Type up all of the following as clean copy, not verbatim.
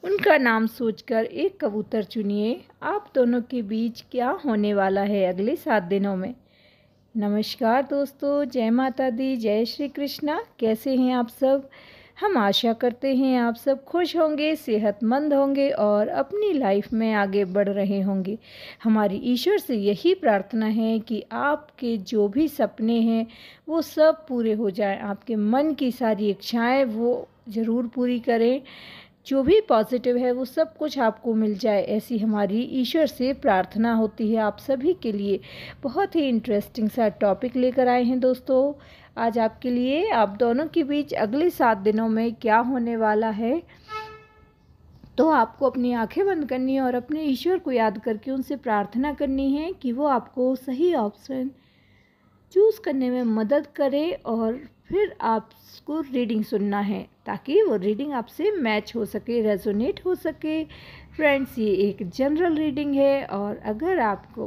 उनका नाम सोचकर एक कबूतर चुनिए। आप दोनों के बीच क्या होने वाला है अगले 7 दिनों में। नमस्कार दोस्तों, जय माता दी, जय श्री कृष्णा। कैसे हैं आप सब? हम आशा करते हैं आप सब खुश होंगे, सेहतमंद होंगे और अपनी लाइफ में आगे बढ़ रहे होंगे। हमारी ईश्वर से यही प्रार्थना है कि आपके जो भी सपने हैं वो सब पूरे हो जाएं। आपके मन की सारी इच्छाएं वो ज़रूर पूरी करें। जो भी पॉजिटिव है वो सब कुछ आपको मिल जाए, ऐसी हमारी ईश्वर से प्रार्थना होती है आप सभी के लिए। बहुत ही इंटरेस्टिंग सा टॉपिक लेकर आए हैं दोस्तों आज आपके लिए। आप दोनों के बीच अगले 7 दिनों में क्या होने वाला है, तो आपको अपनी आंखें बंद करनी है और अपने ईश्वर को याद करके उनसे प्रार्थना करनी है कि वो आपको सही ऑप्शन चूज़ करने में मदद करे। और फिर आपको रीडिंग सुनना है ताकि वो रीडिंग आपसे मैच हो सके, रेजोनेट हो सके। फ्रेंड्स, ये एक जनरल रीडिंग है और अगर आपको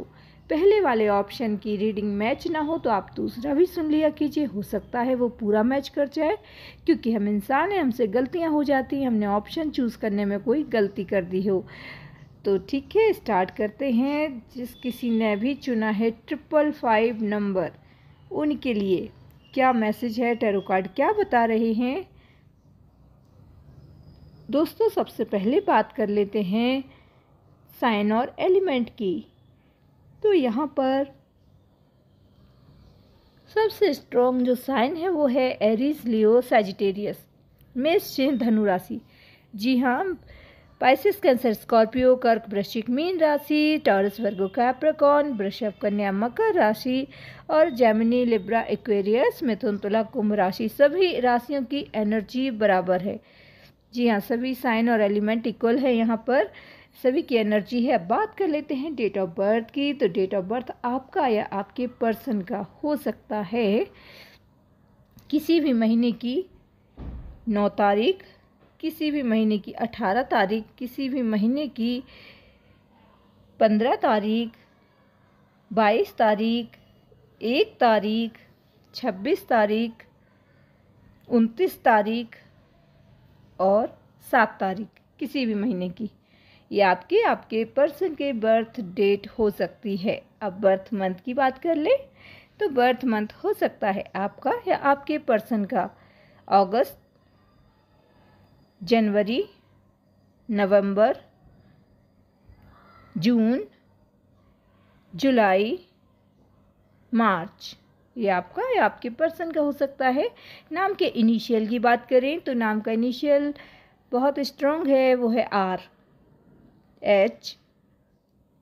पहले वाले ऑप्शन की रीडिंग मैच ना हो तो आप दूसरा भी सुन लिया कीजिए, हो सकता है वो पूरा मैच कर जाए, क्योंकि हम इंसान हैं, हमसे गलतियां हो जाती हैं, हमने ऑप्शन चूज़ करने में कोई गलती कर दी हो। तो ठीक है, स्टार्ट करते हैं। जिस किसी ने भी चुना है 555 नंबर, उनके लिए क्या मैसेज है, टैरो कार्ड क्या बता रहे हैं दोस्तों। सबसे पहले बात कर लेते हैं साइन और एलिमेंट की। तो यहाँ पर सबसे स्ट्रॉन्ग जो साइन है वो है एरीज, लियो, सैजिटेरियस, मेष, सिंह, धनु राशि। जी हाँ, पाइसेस, कैंसर, स्कॉर्पियो, कर्क, वृश्चिक, मीन राशि, टॉरस, वर्गो, कैप्रिकॉर्न, वृषभ, कन्या, मकर राशि और जेमिनी, लिब्रा, एक्वेरियस, मिथुन, तुला, कुंभ राशि। सभी राशियों की एनर्जी बराबर है। जी हाँ, सभी साइन और एलिमेंट इक्वल है, यहाँ पर सभी की एनर्जी है। अब बात कर लेते हैं डेट ऑफ बर्थ की। तो डेट ऑफ बर्थ आपका या आपके पर्सन का हो सकता है किसी भी महीने की 9 तारीख, किसी भी महीने की 18 तारीख, किसी भी महीने की 15 तारीख, 22 तारीख, 1 तारीख, 26 तारीख, 29 तारीख और 7 तारीख, किसी भी महीने की। ये आपके पर्सन के बर्थ डेट हो सकती है। अब बर्थ मंथ की बात कर ले तो बर्थ मंथ हो सकता है आपका या आपके पर्सन का अगस्त, जनवरी, नवंबर, जून, जुलाई, मार्च। ये आपका या आपके पर्सन का हो सकता है। नाम के इनिशियल की बात करें तो नाम का इनिशियल बहुत स्ट्रॉन्ग है, वो है R, H,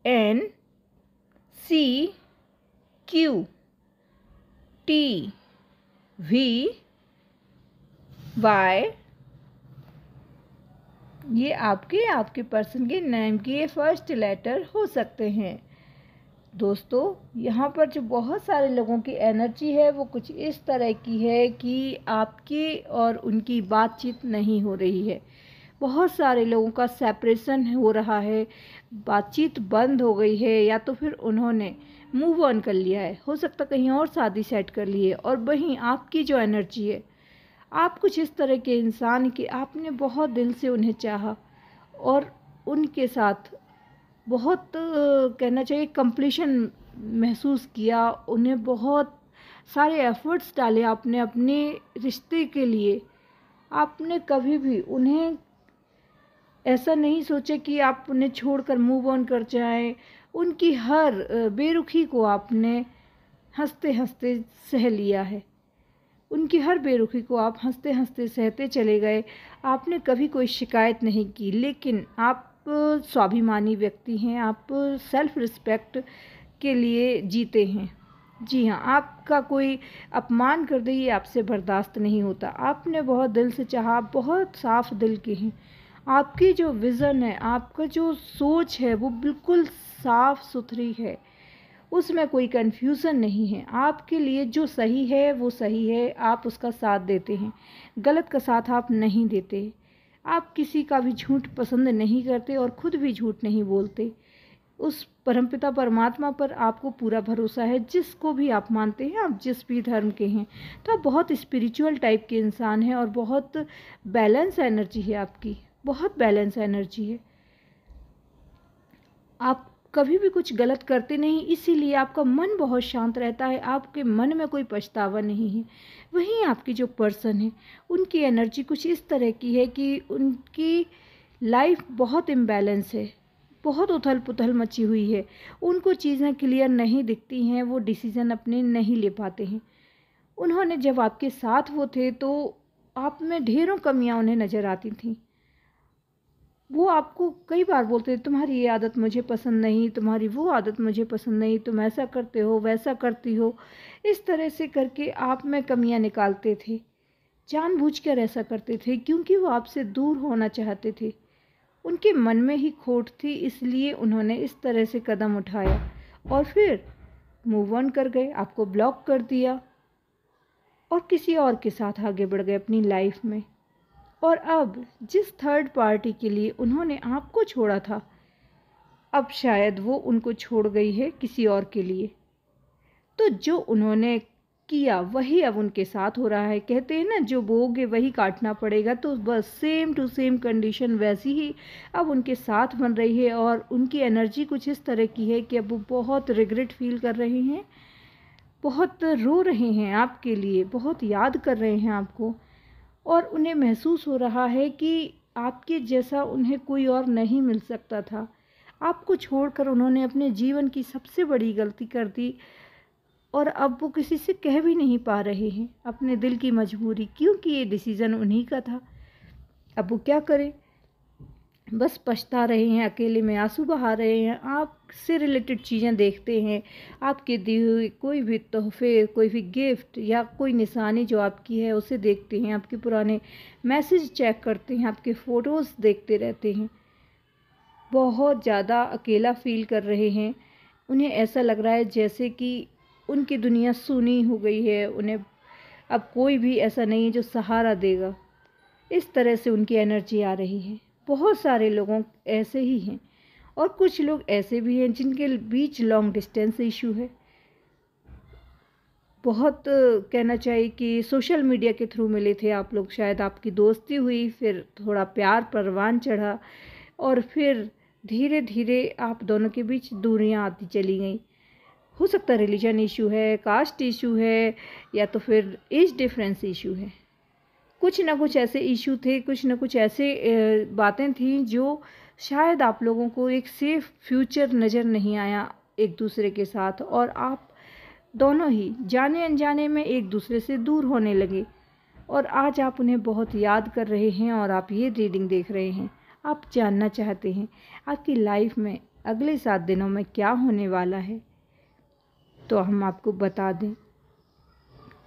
N, C, Q, T, V, Y. ये आपके पर्सन के नेम के फर्स्ट लेटर हो सकते हैं। दोस्तों, यहाँ पर जो बहुत सारे लोगों की एनर्जी है वो कुछ इस तरह की है कि आपकी और उनकी बातचीत नहीं हो रही है। बहुत सारे लोगों का सेपरेशन हो रहा है, बातचीत बंद हो गई है, या तो फिर उन्होंने मूव ऑन कर लिया है, हो सकता कहीं और शादी सेट कर ली है। और वहीं आपकी जो एनर्जी है, आप कुछ इस तरह के इंसान कि आपने बहुत दिल से उन्हें चाहा और उनके साथ बहुत कहना चाहिए कंप्लीशन महसूस किया, उन्हें बहुत सारे एफर्ट्स डाले आपने अपने रिश्ते के लिए। आपने कभी भी उन्हें ऐसा नहीं सोचा कि आप उन्हें छोड़कर मूव ऑन कर जाएं। उनकी हर बेरुखी को आपने हंसते हंसते सह लिया है। उनकी हर बेरुखी को आप हंसते हंसते सहते चले गए। आपने कभी कोई शिकायत नहीं की, लेकिन आप स्वाभिमानी व्यक्ति हैं, आप सेल्फ रिस्पेक्ट के लिए जीते हैं। जी हाँ, आपका कोई अपमान कर दे ये आपसे बर्दाश्त नहीं होता। आपने बहुत दिल से चाहा, बहुत साफ दिल के हैं। आपकी जो विज़न है, आपका जो सोच है वो बिल्कुल साफ सुथरी है, उसमें कोई कन्फ्यूज़न नहीं है। आपके लिए जो सही है वो सही है, आप उसका साथ देते हैं, गलत का साथ आप नहीं देते। आप किसी का भी झूठ पसंद नहीं करते और ख़ुद भी झूठ नहीं बोलते। उस परमपिता परमात्मा पर आपको पूरा भरोसा है, जिसको भी आप मानते हैं, आप जिस भी धर्म के हैं। तो आप बहुत स्पिरिचुअल टाइप के इंसान हैं और बहुत बैलेंस एनर्जी है आपकी, बहुत बैलेंस एनर्जी है। आप कभी भी कुछ गलत करते नहीं, इसीलिए आपका मन बहुत शांत रहता है, आपके मन में कोई पछतावा नहीं है। वहीं आपकी जो पर्सन है, उनकी एनर्जी कुछ इस तरह की है कि उनकी लाइफ बहुत इम्बैलेंस है, बहुत उथल पुथल मची हुई है, उनको चीज़ें क्लियर नहीं दिखती हैं, वो डिसीज़न अपने नहीं ले पाते हैं। उन्होंने जब आपके साथ वो थे तो आप में ढेरों कमियां उन्हें नज़र आती थीं। वो आपको कई बार बोलते थे, तुम्हारी ये आदत मुझे पसंद नहीं, तुम्हारी वो आदत मुझे पसंद नहीं, तुम ऐसा करते हो, वैसा करती हो। इस तरह से करके आप में कमियां निकालते थे, जानबूझकर ऐसा करते थे, क्योंकि वो आपसे दूर होना चाहते थे। उनके मन में ही खोट थी, इसलिए उन्होंने इस तरह से कदम उठाया और फिर मूव ऑन कर गए, आपको ब्लॉक कर दिया और किसी और के साथ आगे बढ़ गए अपनी लाइफ में। और अब जिस थर्ड पार्टी के लिए उन्होंने आपको छोड़ा था, अब शायद वो उनको छोड़ गई है किसी और के लिए। तो जो उन्होंने किया वही अब उनके साथ हो रहा है। कहते हैं ना, जो बोओगे वही काटना पड़ेगा, तो बस सेम टू सेम कंडीशन वैसी ही अब उनके साथ बन रही है। और उनकी एनर्जी कुछ इस तरह की है कि अब वो बहुत रिग्रेट फील कर रहे हैं, बहुत रो रहे हैं आपके लिए, बहुत याद कर रहे हैं आपको। और उन्हें महसूस हो रहा है कि आपके जैसा उन्हें कोई और नहीं मिल सकता था। आपको छोड़कर उन्होंने अपने जीवन की सबसे बड़ी गलती कर दी और अब वो किसी से कह भी नहीं पा रहे हैं अपने दिल की मजबूरी, क्योंकि ये डिसीज़न उन्हीं का था। अब वो क्या करें, बस पछता रहे हैं, अकेले में आंसू बहा रहे हैं। आपसे रिलेटेड चीज़ें देखते हैं, आपके दिए हुए कोई भी तोहफे, कोई भी गिफ्ट या कोई निशानी जो आपकी है उसे देखते हैं, आपके पुराने मैसेज चेक करते हैं, आपके फ़ोटोज़ देखते रहते हैं। बहुत ज़्यादा अकेला फ़ील कर रहे हैं। उन्हें ऐसा लग रहा है जैसे कि उनकी दुनिया सूनी हो गई है, उन्हें अब कोई भी ऐसा नहीं है जो सहारा देगा। इस तरह से उनकी एनर्जी आ रही है। बहुत सारे लोगों ऐसे ही हैं और कुछ लोग ऐसे भी हैं जिनके बीच लॉन्ग डिस्टेंस इशू है। बहुत कहना चाहिए कि सोशल मीडिया के थ्रू मिले थे आप लोग, शायद आपकी दोस्ती हुई, फिर थोड़ा प्यार परवान चढ़ा और फिर धीरे धीरे आप दोनों के बीच दूरियां आती चली गई। हो सकता है रिलीजन इशू है, कास्ट इशू है, या तो फिर एज डिफरेंस इशू है। कुछ ना कुछ ऐसे इशू थे, कुछ ना कुछ ऐसे बातें थीं जो शायद आप लोगों को एक सेफ फ्यूचर नज़र नहीं आया एक दूसरे के साथ, और आप दोनों ही जाने अनजाने में एक दूसरे से दूर होने लगे। और आज आप उन्हें बहुत याद कर रहे हैं और आप ये रीडिंग देख रहे हैं। आप जानना चाहते हैं आपकी लाइफ में अगले 7 दिनों में क्या होने वाला है। तो हम आपको बता दें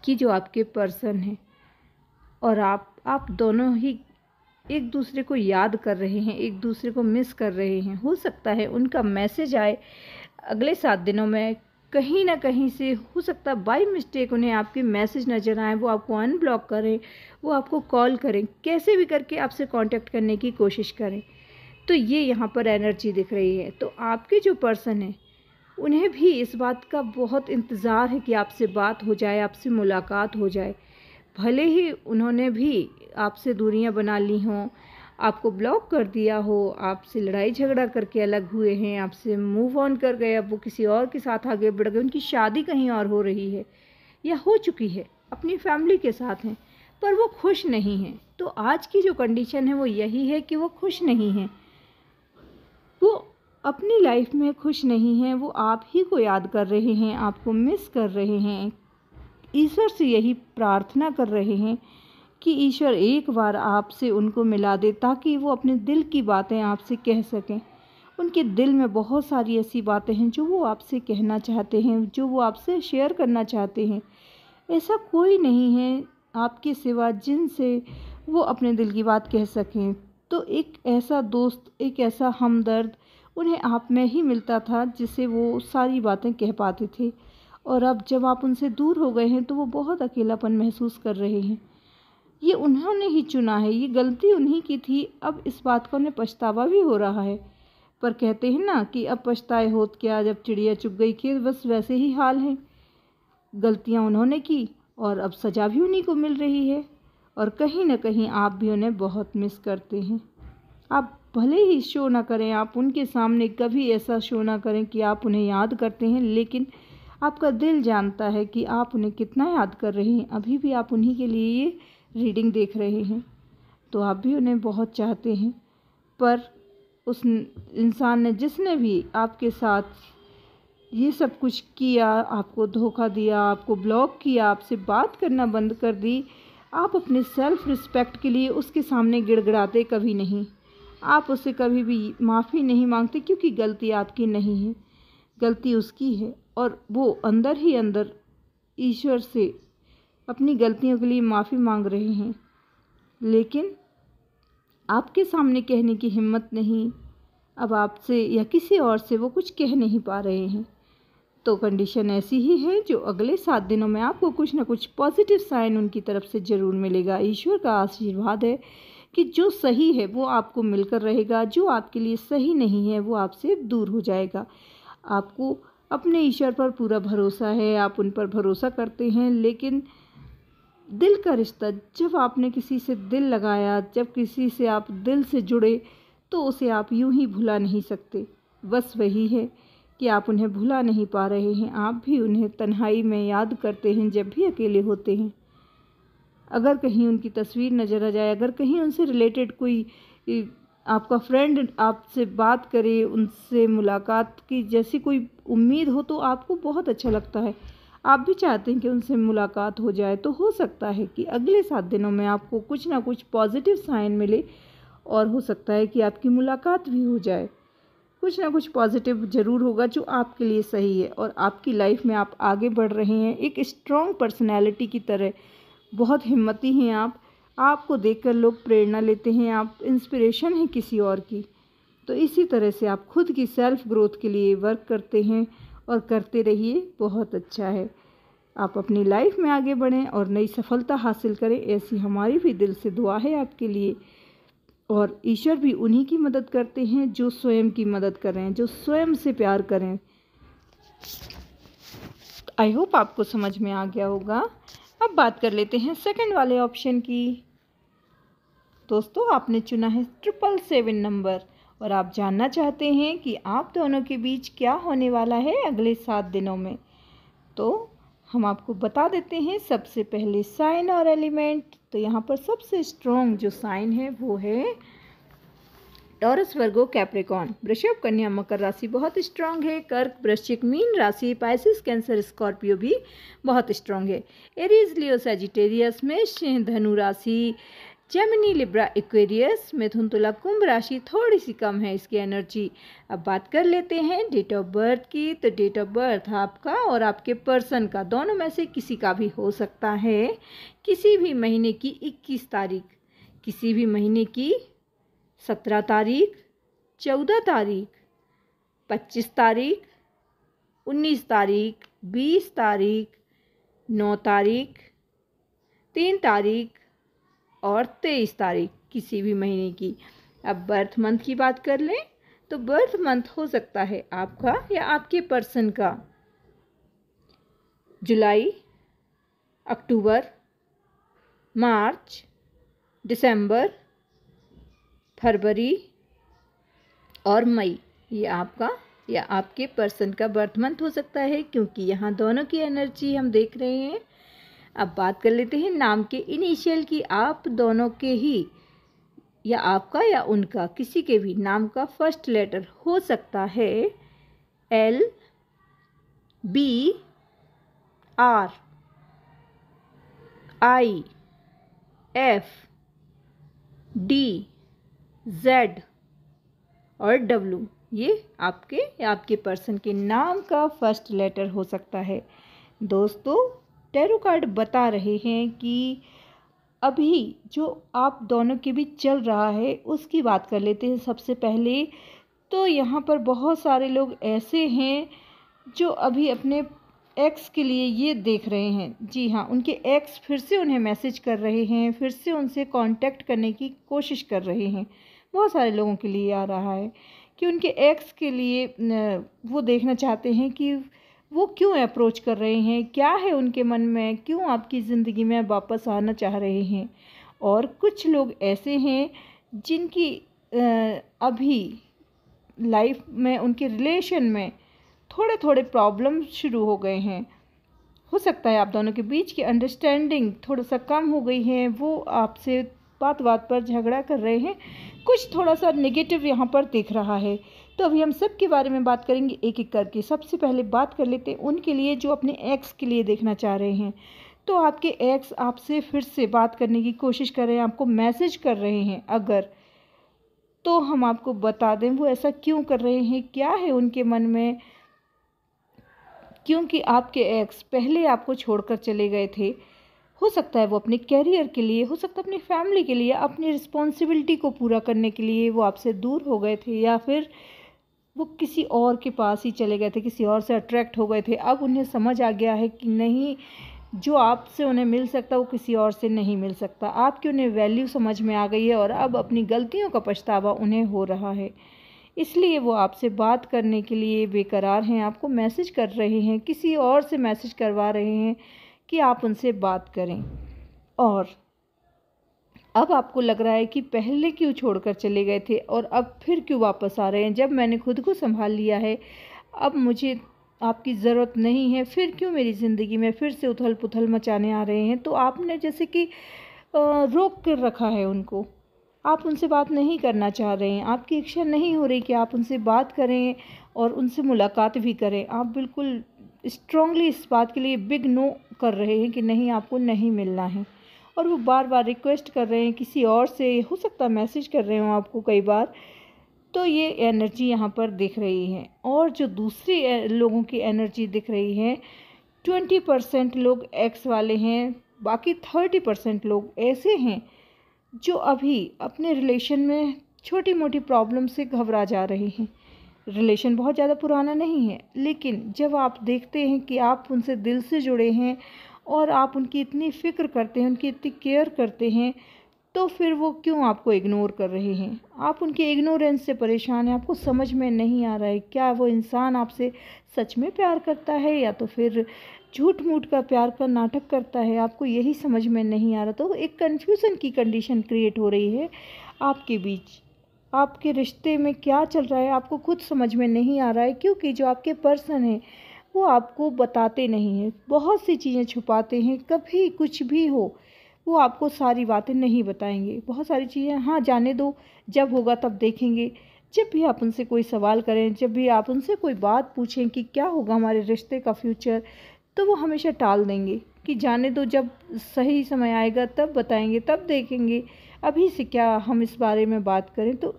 कि जो आपके पर्सन हैं और आप दोनों ही एक दूसरे को याद कर रहे हैं, एक दूसरे को मिस कर रहे हैं। हो सकता है उनका मैसेज आए अगले 7 दिनों में, कहीं ना कहीं से हो सकता है बाय मिस्टेक उन्हें आपके मैसेज नज़र आए, वो आपको अनब्लॉक करें, वो आपको कॉल करें, कैसे भी करके आपसे कांटेक्ट करने की कोशिश करें। तो ये यहाँ पर एनर्जी दिख रही है। तो आपके जो पर्सन है उन्हें भी इस बात का बहुत इंतज़ार है कि आपसे बात हो जाए, आपसे मुलाकात हो जाए। भले ही उन्होंने भी आपसे दूरियां बना ली हों, आपको ब्लॉक कर दिया हो, आपसे लड़ाई झगड़ा करके अलग हुए हैं, आपसे मूव ऑन कर गए, अब वो किसी और के साथ आगे बढ़ गए, उनकी शादी कहीं और हो रही है या हो चुकी है, अपनी फैमिली के साथ हैं, पर वो खुश नहीं हैं। तो आज की जो कंडीशन है वो यही है कि वो खुश नहीं हैं, वो अपनी लाइफ में खुश नहीं हैं, वो आप ही को याद कर रहे हैं, आपको मिस कर रहे हैं। ईश्वर से यही प्रार्थना कर रहे हैं कि ईश्वर एक बार आपसे उनको मिला दे, ताकि वो अपने दिल की बातें आपसे कह सकें। उनके दिल में बहुत सारी ऐसी बातें हैं जो वो आपसे कहना चाहते हैं, जो वो आपसे शेयर करना चाहते हैं। ऐसा कोई नहीं है आपके सिवा जिनसे वो अपने दिल की बात कह सकें। तो एक ऐसा दोस्त, एक ऐसा हमदर्द उन्हें आप में ही मिलता था जिससे वो सारी बातें कह पाते थे। और अब जब आप उनसे दूर हो गए हैं तो वो बहुत अकेलापन महसूस कर रहे हैं। ये उन्होंने ही चुना है, ये गलती उन्हीं की थी। अब इस बात का उन्हें पछतावा भी हो रहा है, पर कहते हैं ना कि अब पछताए होत क्या, जब चिड़िया चुग गई खेत, बस वैसे ही हाल है। गलतियां उन्होंने की और अब सज़ा भी उन्हीं को मिल रही है, और कहीं ना कहीं आप भी उन्हें बहुत मिस करते हैं। आप भले ही शो ना करें, आप उनके सामने कभी ऐसा शो ना करें कि आप उन्हें याद करते हैं, लेकिन आपका दिल जानता है कि आप उन्हें कितना याद कर रहे हैं। अभी भी आप उन्हीं के लिए ये रीडिंग देख रहे हैं, तो आप भी उन्हें बहुत चाहते हैं। पर उस इंसान ने, जिसने भी आपके साथ ये सब कुछ किया, आपको धोखा दिया, आपको ब्लॉक किया, आपसे बात करना बंद कर दी, आप अपने सेल्फ रिस्पेक्ट के लिए उसके सामने गिड़गिड़ाते कभी नहीं। आप उससे कभी भी माफ़ी नहीं मांगते, क्योंकि गलती आपकी नहीं है, गलती उसकी है। और वो अंदर ही अंदर ईश्वर से अपनी गलतियों के लिए माफ़ी मांग रहे हैं, लेकिन आपके सामने कहने की हिम्मत नहीं। अब आपसे या किसी और से वो कुछ कह नहीं पा रहे हैं। तो कंडीशन ऐसी ही है, जो अगले 7 दिनों में आपको कुछ ना कुछ पॉजिटिव साइन उनकी तरफ से ज़रूर मिलेगा। ईश्वर का आशीर्वाद है कि जो सही है वो आपको मिलकर रहेगा, जो आपके लिए सही नहीं है वो आपसे दूर हो जाएगा। आपको अपने ईश्वर पर पूरा भरोसा है, आप उन पर भरोसा करते हैं, लेकिन दिल का रिश्ता, जब आपने किसी से दिल लगाया, जब किसी से आप दिल से जुड़े, तो उसे आप यूं ही भुला नहीं सकते। बस वही है कि आप उन्हें भुला नहीं पा रहे हैं। आप भी उन्हें तन्हाई में याद करते हैं जब भी अकेले होते हैं। अगर कहीं उनकी तस्वीर नज़र आ जाए, अगर कहीं उनसे रिलेटेड कोई आपका फ्रेंड आपसे बात करे, उनसे मुलाकात की जैसी कोई उम्मीद हो, तो आपको बहुत अच्छा लगता है। आप भी चाहते हैं कि उनसे मुलाकात हो जाए। तो हो सकता है कि अगले 7 दिनों में आपको कुछ ना कुछ पॉजिटिव साइन मिले, और हो सकता है कि आपकी मुलाकात भी हो जाए। कुछ ना कुछ पॉजिटिव ज़रूर होगा जो आपके लिए सही है, और आपकी लाइफ में आप आगे बढ़ रहे हैं एक स्ट्रॉन्ग पर्सनैलिटी की तरह। बहुत हिम्मती हैं आप, आपको देखकर लोग प्रेरणा लेते हैं, आप इंस्पिरेशन हैं किसी और की। तो इसी तरह से आप खुद की सेल्फ ग्रोथ के लिए वर्क करते हैं, और करते रहिए, बहुत अच्छा है। आप अपनी लाइफ में आगे बढ़ें और नई सफलता हासिल करें, ऐसी हमारी भी दिल से दुआ है आपके लिए। और ईश्वर भी उन्हीं की मदद करते हैं जो स्वयं की मदद करें, जो स्वयं से प्यार करें। आई होप आपको समझ में आ गया होगा। अब बात कर लेते हैं सेकंड वाले ऑप्शन की। दोस्तों, आपने चुना है 777 नंबर, और आप जानना चाहते हैं कि आप दोनों के बीच क्या होने वाला है अगले 7 दिनों में। तो हम आपको बता देते हैं सबसे पहले साइन और एलिमेंट। तो यहाँ पर सबसे स्ट्रॉन्ग जो साइन है वो है टॉरस, वर्गो, कैप्रिकॉर्न। वृषभ, कन्या, मकर राशि बहुत स्ट्रांग है। कर्क, वृश्चिक, मीन राशि, पाइसिस, कैंसर, स्कॉर्पियो भी बहुत स्ट्रांग है। एरीज, लियो, सैजिटेरियस, मेष, धनु राशि, जेमिनी, लिब्रा, एक्वेरियस, मिथुन, तुला, कुंभ राशि थोड़ी सी कम है इसकी एनर्जी। अब बात कर लेते हैं डेट ऑफ बर्थ की। तो डेट ऑफ बर्थ आपका और आपके पर्सन का, दोनों में से किसी का भी हो सकता है। किसी भी महीने की 21 तारीख, किसी भी महीने की 17 तारीख, 14 तारीख, 25 तारीख, 19 तारीख, 20 तारीख, 9 तारीख, 3 तारीख और 23 तारीख, किसी भी महीने की। अब बर्थ मंथ की बात कर लें, तो बर्थ मंथ हो सकता है आपका या आपके पर्सन का जुलाई, अक्टूबर, मार्च, दिसंबर, फरवरी और मई। ये आपका या आपके पर्सन का बर्थ मंथ हो सकता है, क्योंकि यहाँ दोनों की एनर्जी हम देख रहे हैं। अब बात कर लेते हैं नाम के इनिशियल की। आप दोनों के ही या आपका या उनका, किसी के भी नाम का फर्स्ट लेटर हो सकता है L, B, R, I, F, D, Z और W। ये आपके या आपके पर्सन के नाम का फर्स्ट लेटर हो सकता है। दोस्तों, टैरो कार्ड बता रहे हैं कि अभी जो आप दोनों के बीच चल रहा है उसकी बात कर लेते हैं सबसे पहले। तो यहाँ पर बहुत सारे लोग ऐसे हैं जो अभी अपने एक्स के लिए ये देख रहे हैं। जी हाँ, उनके एक्स फिर से उन्हें मैसेज कर रहे हैं, फिर से उनसे कांटेक्ट करने की कोशिश कर रहे हैं। बहुत सारे लोगों के लिए आ रहा है कि उनके एक्स के लिए वो देखना चाहते हैं कि वो क्यों अप्रोच कर रहे हैं, क्या है उनके मन में, क्यों आपकी ज़िंदगी में वापस आना चाह रहे हैं। और कुछ लोग ऐसे हैं जिनकी अभी लाइफ में, उनके रिलेशन में थोड़े थोड़े प्रॉब्लम शुरू हो गए हैं। हो सकता है आप दोनों के बीच की अंडरस्टैंडिंग थोड़ा सा कम हो गई है, वो आपसे बात बात पर झगड़ा कर रहे हैं, कुछ थोड़ा सा नेगेटिव यहाँ पर दिख रहा है। तो अभी हम सब के बारे में बात करेंगे एक एक करके। सबसे पहले बात कर लेते हैं उनके लिए जो अपने एक्स के लिए देखना चाह रहे हैं। तो आपके एक्स आपसे फिर से बात करने की कोशिश कर रहे हैं, आपको मैसेज कर रहे हैं अगर, तो हम आपको बता दें वो ऐसा क्यों कर रहे हैं, क्या है उनके मन में। क्योंकि आपके एक्स पहले आपको छोड़कर चले गए थे। हो सकता है वो अपने कैरियर के लिए, हो सकता है अपनी फैमिली के लिए, अपनी रिस्पॉन्सिबिलिटी को पूरा करने के लिए वो आपसे दूर हो गए थे, या फिर वो किसी और के पास ही चले गए थे, किसी और से अट्रैक्ट हो गए थे। अब उन्हें समझ आ गया है कि नहीं, जो आपसे उन्हें मिल सकता वो किसी और से नहीं मिल सकता। आपकी उन्हें वैल्यू समझ में आ गई है और अब अपनी गलतियों का पछतावा उन्हें हो रहा है। इसलिए वो आपसे बात करने के लिए बेकरार हैं, आपको मैसेज कर रहे हैं, किसी और से मैसेज करवा रहे हैं कि आप उनसे बात करें। और अब आपको लग रहा है कि पहले क्यों छोड़कर चले गए थे और अब फिर क्यों वापस आ रहे हैं। जब मैंने खुद को संभाल लिया है, अब मुझे आपकी ज़रूरत नहीं है, फिर क्यों मेरी ज़िंदगी में फिर से उथल पुथल मचाने आ रहे हैं। तो आपने जैसे कि रोक कर रखा है उनको, आप उनसे बात नहीं करना चाह रहे हैं, आपकी इच्छा नहीं हो रही कि आप उनसे बात करें और उनसे मुलाकात भी करें। आप बिल्कुल स्ट्रांगली इस बात के लिए बिग नो कर रहे हैं कि नहीं, आपको नहीं मिलना है। और वो बार बार रिक्वेस्ट कर रहे हैं किसी और से, हो सकता है मैसेज कर रहे हो आपको कई बार। तो ये एनर्जी यहाँ पर दिख रही है। और जो दूसरी लोगों की एनर्जी दिख रही है, 20% लोग एक्स वाले हैं, बाकी 30% लोग ऐसे हैं जो अभी अपने रिलेशन में छोटी मोटी प्रॉब्लम से घबरा जा रहे हैं। रिलेशन बहुत ज़्यादा पुराना नहीं है, लेकिन जब आप देखते हैं कि आप उनसे दिल से जुड़े हैं और आप उनकी इतनी फ़िक्र करते हैं, उनकी इतनी केयर करते हैं, तो फिर वो क्यों आपको इग्नोर कर रहे हैं। आप उनके इग्नोरेंस से परेशान हैं, आपको समझ में नहीं आ रहा है क्या वो इंसान आपसे सच में प्यार करता है या तो फिर झूठ मूठ का प्यार का नाटक करता है। आपको यही समझ में नहीं आ रहा। तो एक कन्फ्यूज़न की कंडीशन क्रिएट हो रही है आपके बीच। आपके रिश्ते में क्या चल रहा है आपको खुद समझ में नहीं आ रहा है, क्योंकि जो आपके पर्सन हैं वो आपको बताते नहीं हैं, बहुत सी चीज़ें छुपाते हैं। कभी कुछ भी हो वो आपको सारी बातें नहीं बताएंगे, बहुत सारी चीज़ें हाँ जाने दो, जब होगा तब देखेंगे। जब भी आप उनसे कोई सवाल करें, जब भी आप उनसे कोई बात पूछें कि क्या होगा हमारे रिश्ते का फ्यूचर, तो वो हमेशा टाल देंगे कि जाने दो, जब सही समय आएगा तब बताएंगे, तब देखेंगे, अभी से क्या हम इस बारे में बात करें। तो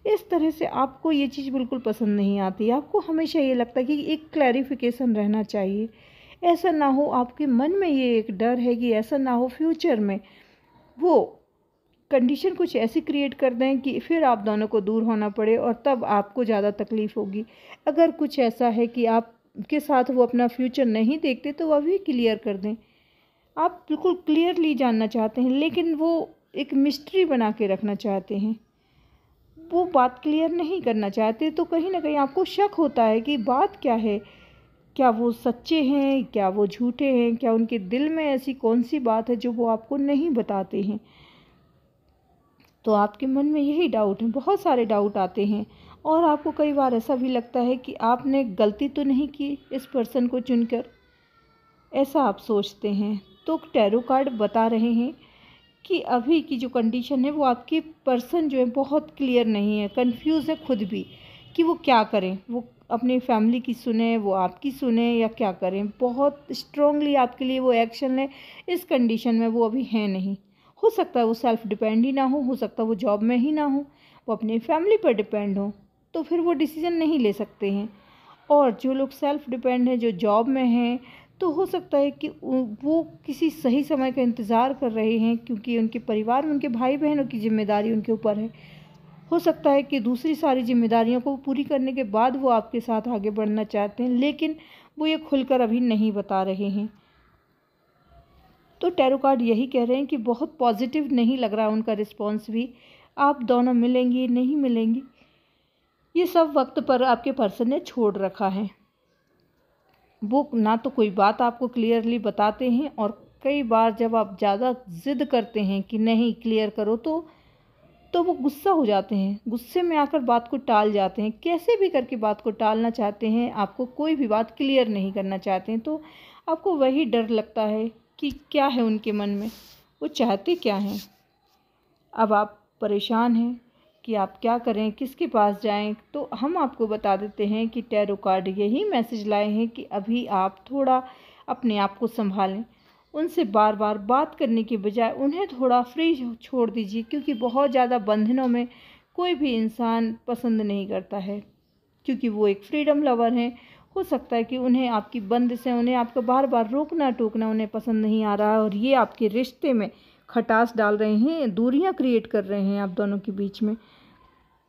इस तरह से आपको ये चीज़ बिल्कुल पसंद नहीं आती। आपको हमेशा ये लगता है कि एक क्लैरिफिकेशन रहना चाहिए। ऐसा ना हो, आपके मन में ये एक डर है कि ऐसा ना हो फ्यूचर में वो कंडीशन कुछ ऐसी क्रिएट कर दें कि फिर आप दोनों को दूर होना पड़े और तब आपको ज़्यादा तकलीफ़ होगी। अगर कुछ ऐसा है कि आपके साथ वो अपना फ्यूचर नहीं देखते, तो वह भी क्लियर कर दें। आप बिल्कुल क्लियरली जानना चाहते हैं, लेकिन वो एक मिस्ट्री बना के रखना चाहते हैं, वो बात क्लियर नहीं करना चाहते। तो कहीं ना कहीं आपको शक होता है कि बात क्या है, क्या वो सच्चे हैं, क्या वो झूठे हैं, क्या उनके दिल में ऐसी कौन सी बात है जो वो आपको नहीं बताते हैं। तो आपके मन में यही डाउट है, बहुत सारे डाउट आते हैं। और आपको कई बार ऐसा भी लगता है कि आपने गलती तो नहीं की इस पर्सन को चुनकर, ऐसा आप सोचते हैं। तो टैरो कार्ड बता रहे हैं कि अभी की जो कंडीशन है वो आपके पर्सन जो है बहुत क्लियर नहीं है, कंफ्यूज है खुद भी कि वो क्या करें। वो अपनी फैमिली की सुने, वो आपकी सुने, या क्या करें। बहुत स्ट्रांगली आपके लिए वो एक्शन ले, इस कंडीशन में वो अभी है नहीं। हो सकता है वो सेल्फ डिपेंड ही ना हो सकता है वो जॉब में ही ना हो, वो अपनी फैमिली पर डिपेंड हो, तो फिर वो डिसीज़न नहीं ले सकते हैं। और जो लोग सेल्फ डिपेंड हैं, जो जॉब में हैं, तो हो सकता है कि वो किसी सही समय का इंतज़ार कर रहे हैं, क्योंकि उनके परिवार में उनके भाई बहनों की जिम्मेदारी उनके ऊपर है। हो सकता है कि दूसरी सारी जिम्मेदारियों को पूरी करने के बाद वो आपके साथ आगे बढ़ना चाहते हैं, लेकिन वो ये खुलकर अभी नहीं बता रहे हैं। तो टैरो कार्ड यही कह रहे हैं कि बहुत पॉजिटिव नहीं लग रहा उनका रिस्पॉन्स भी। आप दोनों मिलेंगे नहीं मिलेंगे, ये सब वक्त पर आपके पर्सन ने छोड़ रखा है। वो ना तो कोई बात आपको क्लियरली बताते हैं, और कई बार जब आप ज़्यादा ज़िद करते हैं कि नहीं क्लियर करो, तो तो वो गुस्सा हो जाते हैं, गुस्से में आकर बात को टाल जाते हैं, कैसे भी करके बात को टालना चाहते हैं, आपको कोई भी बात क्लियर नहीं करना चाहते हैं। तो आपको वही डर लगता है कि क्या है उनके मन में, वो चाहते क्या हैं। अब आप परेशान हैं कि आप क्या करें, किसके पास जाएं। तो हम आपको बता देते हैं कि टैरो कार्ड यही मैसेज लाए हैं कि अभी आप थोड़ा अपने आप को संभालें। उनसे बार बार बात करने के बजाय उन्हें थोड़ा फ्री छोड़ दीजिए, क्योंकि बहुत ज़्यादा बंधनों में कोई भी इंसान पसंद नहीं करता है, क्योंकि वो एक फ्रीडम लवर हैं। हो सकता है कि उन्हें आपकी बंदिशें, उन्हें आपको बार बार रोकना टोकना उन्हें पसंद नहीं आ रहा है, और ये आपके रिश्ते में खटास डाल रहे हैं, दूरियां क्रिएट कर रहे हैं आप दोनों के बीच में।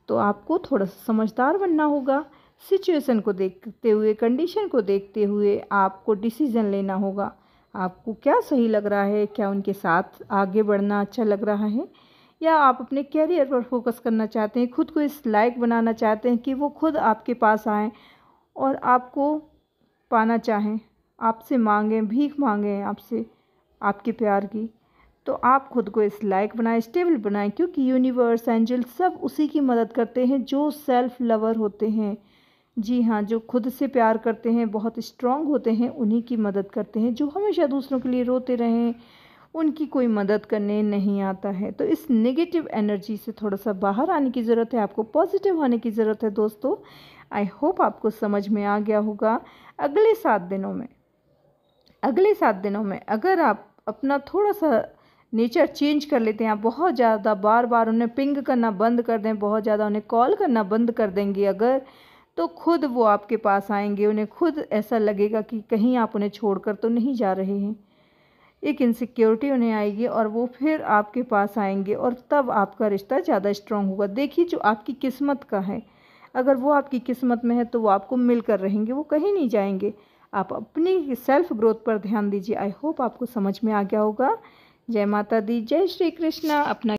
तो आपको थोड़ा सा समझदार बनना होगा। सिचुएशन को देखते हुए, कंडीशन को देखते हुए आपको डिसीज़न लेना होगा। आपको क्या सही लग रहा है, क्या उनके साथ आगे बढ़ना अच्छा लग रहा है, या आप अपने कैरियर पर फोकस करना चाहते हैं, खुद को इस लायक बनाना चाहते हैं कि वो खुद आपके पास आएँ और आपको पाना चाहें, आपसे मांगें, भीख मांगें आपसे आपके प्यार की। तो आप खुद को इस लायक बनाएं, स्टेबल बनाएं, क्योंकि यूनिवर्स, एंजल सब उसी की मदद करते हैं जो सेल्फ लवर होते हैं। जी हाँ, जो खुद से प्यार करते हैं, बहुत स्ट्रांग होते हैं, उन्हीं की मदद करते हैं। जो हमेशा दूसरों के लिए रोते रहें, उनकी कोई मदद करने नहीं आता है। तो इस नेगेटिव एनर्जी से थोड़ा सा बाहर आने की ज़रूरत है, आपको पॉजिटिव होने की ज़रूरत है दोस्तों। आई होप आपको समझ में आ गया होगा। अगले 7 दिनों में अगर आप अपना थोड़ा सा नेचर चेंज कर लेते हैं, आप बहुत ज़्यादा बार बार उन्हें पिंग करना बंद कर दें, बहुत ज़्यादा उन्हें कॉल करना बंद कर देंगे अगर, तो खुद वो आपके पास आएंगे। उन्हें खुद ऐसा लगेगा कि कहीं आप उन्हें छोड़कर तो नहीं जा रहे हैं। एक इनसिक्योरिटी उन्हें आएगी और वो फिर आपके पास आएंगे, और तब आपका रिश्ता ज़्यादा स्ट्रांग होगा। देखिए, जो आपकी किस्मत का है, अगर वो आपकी किस्मत में है तो वो आपको मिलकर रहेंगे, वो कहीं नहीं जाएंगे। आप अपनी सेल्फ ग्रोथ पर ध्यान दीजिए। आई होप आपको समझ में आ गया होगा। जय माता दी, जय श्री कृष्णा। अपना